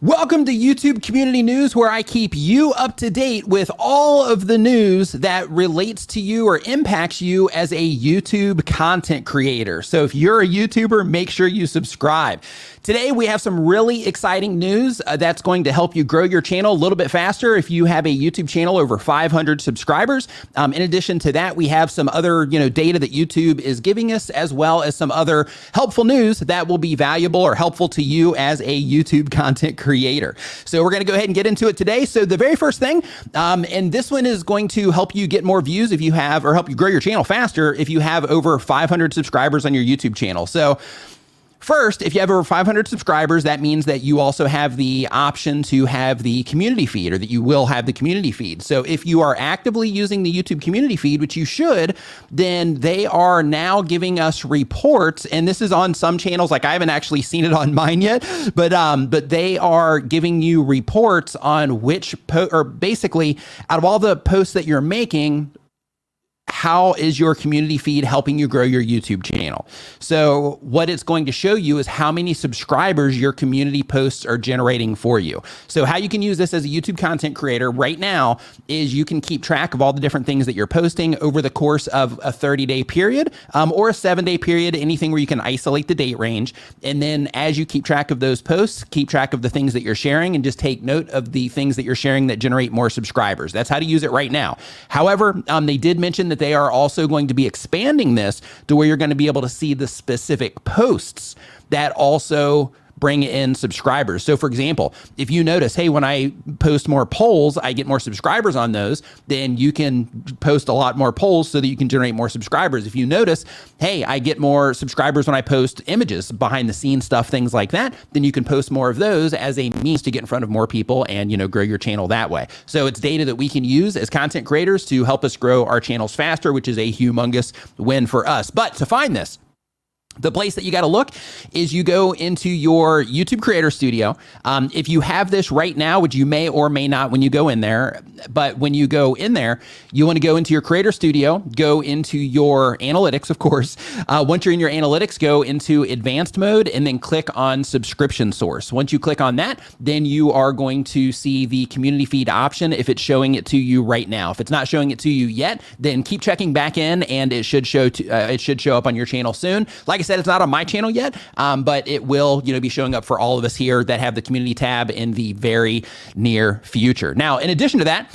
Welcome to YouTube Community News, where I keep you up to date with all of the news that relates to you or impacts you as a YouTube content creator. So if you're a YouTuber, make sure you subscribe. Today, we have some really exciting news that's going to help you grow your channel a little bit faster if you have a YouTube channel over 500 subscribers. In addition to that, we have some other data that YouTube is giving us, as well as some other helpful news that will be valuable or helpful to you as a YouTube content creator. So we're going to go ahead and get into it today. So the very first thing, and this one is going to help you get more views if you have, or help you grow your channel faster if you have over 500 subscribers on your YouTube channel. So first, if you have over 500 subscribers, that means that you also have the option to have the community feed, or that you will have the community feed. So if you are actively using the YouTube community feed, which you should, then they are now giving us reports. And this is on some channels, like I haven't actually seen it on mine yet, but they are giving you reports on which, or basically out of all the posts that you're making, how is your community feed helping you grow your YouTube channel? So what it's going to show you is how many subscribers your community posts are generating for you. So how you can use this as a YouTube content creator right now is you can keep track of all the different things that you're posting over the course of a 30-day period or a 7-day period, anything where you can isolate the date range. And then as you keep track of those posts, keep track of the things that you're sharing, and just take note of the things that you're sharing that generate more subscribers. That's how to use it right now. However, they did mention that they are also going to be expanding this to where you're going to be able to see the specific posts that also bring in subscribers. So for example, if you notice, hey, when I post more polls, I get more subscribers on those, then you can post a lot more polls so that you can generate more subscribers. If you notice, hey, I get more subscribers when I post images, behind the scenes stuff, things like that, then you can post more of those as a means to get in front of more people and, grow your channel that way. So it's data that we can use as content creators to help us grow our channels faster, which is a humongous win for us. But to find this, the place that you got to look is you go into your YouTube Creator Studio. If you have this right now, which you may or may not when you go in there, but when you go in there, you want to go into your Creator Studio, go into your analytics, of course. Once you're in your analytics, go into advanced mode and then click on subscription source. Once you click on that, then you are going to see the community feed option if it's showing it to you right now. If it's not showing it to you yet, then keep checking back in and it should show up on your channel soon. Like I said, it's not on my channel yet, but it will, be showing up for all of us here that have the community tab in the very near future. Now, in addition to that,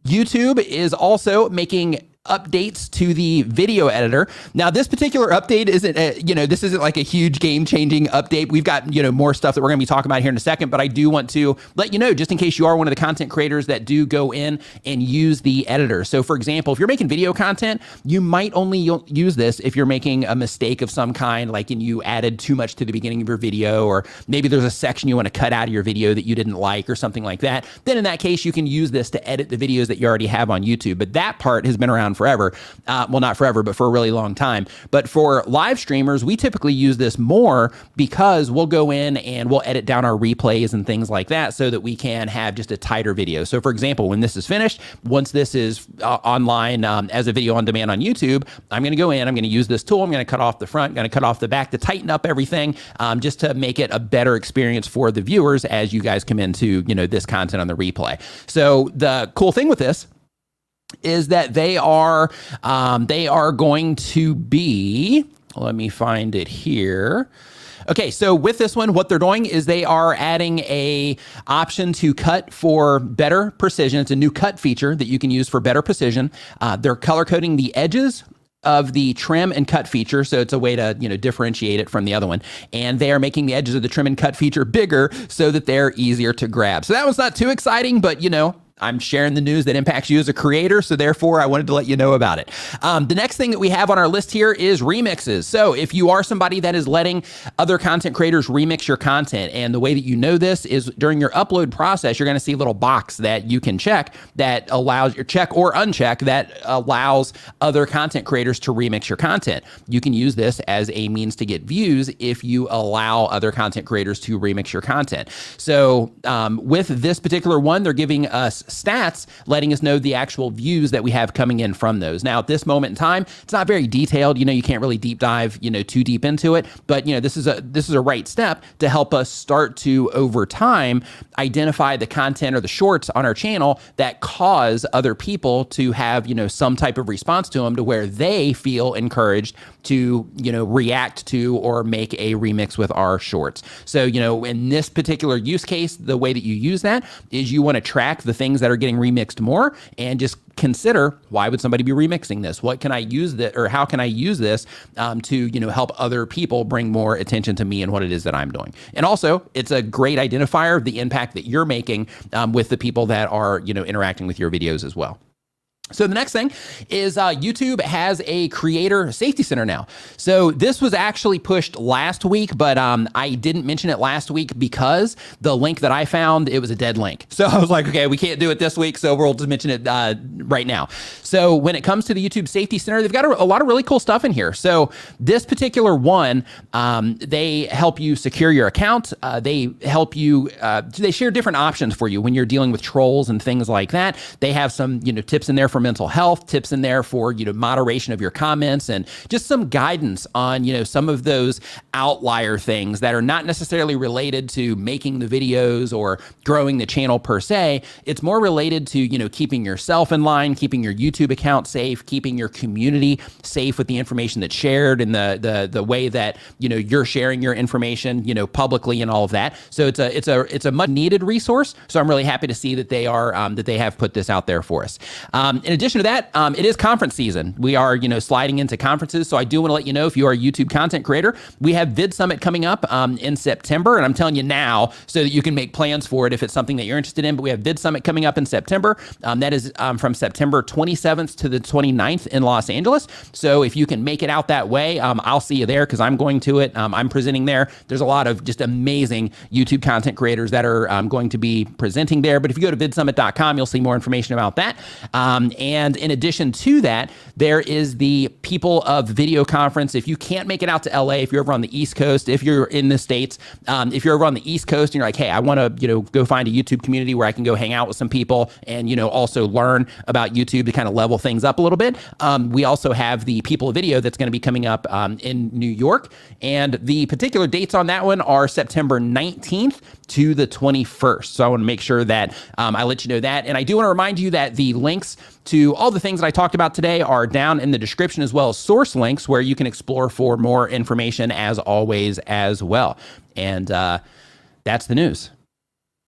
YouTube is also making updates to the video editor. Now, this particular update isn't, this isn't like a huge game-changing update. We've got, more stuff that we're going to be talking about here in a second, but I do want to let you know, just in case you are one of the content creators that do go in and use the editor. So for example, if you're making video content, you might only use this if you're making a mistake of some kind, like you added too much to the beginning of your video, or maybe there's a section you want to cut out of your video that you didn't like or something like that. Then in that case, you can use this to edit the videos that you already have on YouTube. But that part has been around forever. Well, not forever, but for a really long time. But for live streamers, we typically use this more because we'll go in and we'll edit down our replays and things like that so that we can have just a tighter video. So for example, when this is finished, once this is online as a video on demand on YouTube, I'm going to go in, I'm going to use this tool, I'm going to cut off the front, going to cut off the back to tighten up everything, just to make it a better experience for the viewers as you guys come into, this content on the replay. So the cool thing with this is that they are going to be, let me find it here. Okay, so with this one, what they're doing is they are adding a option to cut for better precision. It's a new cut feature that you can use for better precision. They're color coding the edges of the trim and cut feature. So it's a way to, differentiate it from the other one. And they are making the edges of the trim and cut feature bigger so that they're easier to grab. So that one's not too exciting, but I'm sharing the news that impacts you as a creator, so therefore I wanted to let you know about it. The next thing that we have on our list here is remixes. So if you are somebody that is letting other content creators remix your content, and the way that you know this is during your upload process, you're going to see a little box that you can check that allows your check or uncheck that allows other content creators to remix your content. You can use this as a means to get views if you allow other content creators to remix your content. So with this particular one, they're giving us stats letting us know the actual views that we have coming in from those. Now, at this moment in time, it's not very detailed. You can't really deep dive, too deep into it, but this is a right step to help us start to, over time, identify the content or the shorts on our channel that cause other people to have, some type of response to them to where they feel encouraged to, react to or make a remix with our shorts. So, in this particular use case, the way that you use that is you want to track the things that are getting remixed more and just consider, why would somebody be remixing this? What can I use that, or how can I use this to, help other people bring more attention to me and what it is that I'm doing? And also, it's a great identifier of the impact that you're making with the people that are, interacting with your videos as well. So the next thing is YouTube has a creator safety center now. So this was actually pushed last week, but I didn't mention it last week because the link that I found, it was a dead link. So I was like, okay, we can't do it this week, so we'll just mention it right now. So when it comes to the YouTube safety center, they've got a lot of really cool stuff in here. So this particular one, they help you secure your account. They help you, they share different options for you when you're dealing with trolls and things like that. They have some, tips in there for mental health, tips in there for, moderation of your comments, and just some guidance on, some of those outlier things that are not necessarily related to making the videos or growing the channel per se. It's more related to, keeping yourself in line, keeping your YouTube account safe, keeping your community safe with the information that's shared and the way that, you're sharing your information, publicly and all of that. So it's a much needed resource. So I'm really happy to see that they are, that they have put this out there for us. In addition to that, it is conference season. We are, sliding into conferences. So I do want to let you know, if you are a YouTube content creator, we have VidSummit coming up in September. And I'm telling you now so that you can make plans for it if it's something that you're interested in. But we have VidSummit coming up in September. That is from September 27th to the 29th in Los Angeles. So if you can make it out that way, I'll see you there because I'm going to it. I'm presenting there. There's a lot of just amazing YouTube content creators that are going to be presenting there. But if you go to vidsummit.com, you'll see more information about that. And in addition to that, there is the People of Video Conference. If you can't make it out to LA, if you're over on the East Coast, if you're in the States, if you're over on the East Coast and you're like, hey, I want to, go find a YouTube community where I can go hang out with some people and, also learn about YouTube to kind of level things up a little bit. We also have the People of Video that's going to be coming up in New York. And the particular dates on that one are September 19th to the 21st. So I want to make sure that I let you know that. And I do want to remind you that the links to all the things that I talked about today are down in the description, as well as source links where you can explore for more information as always as well. And that's the news.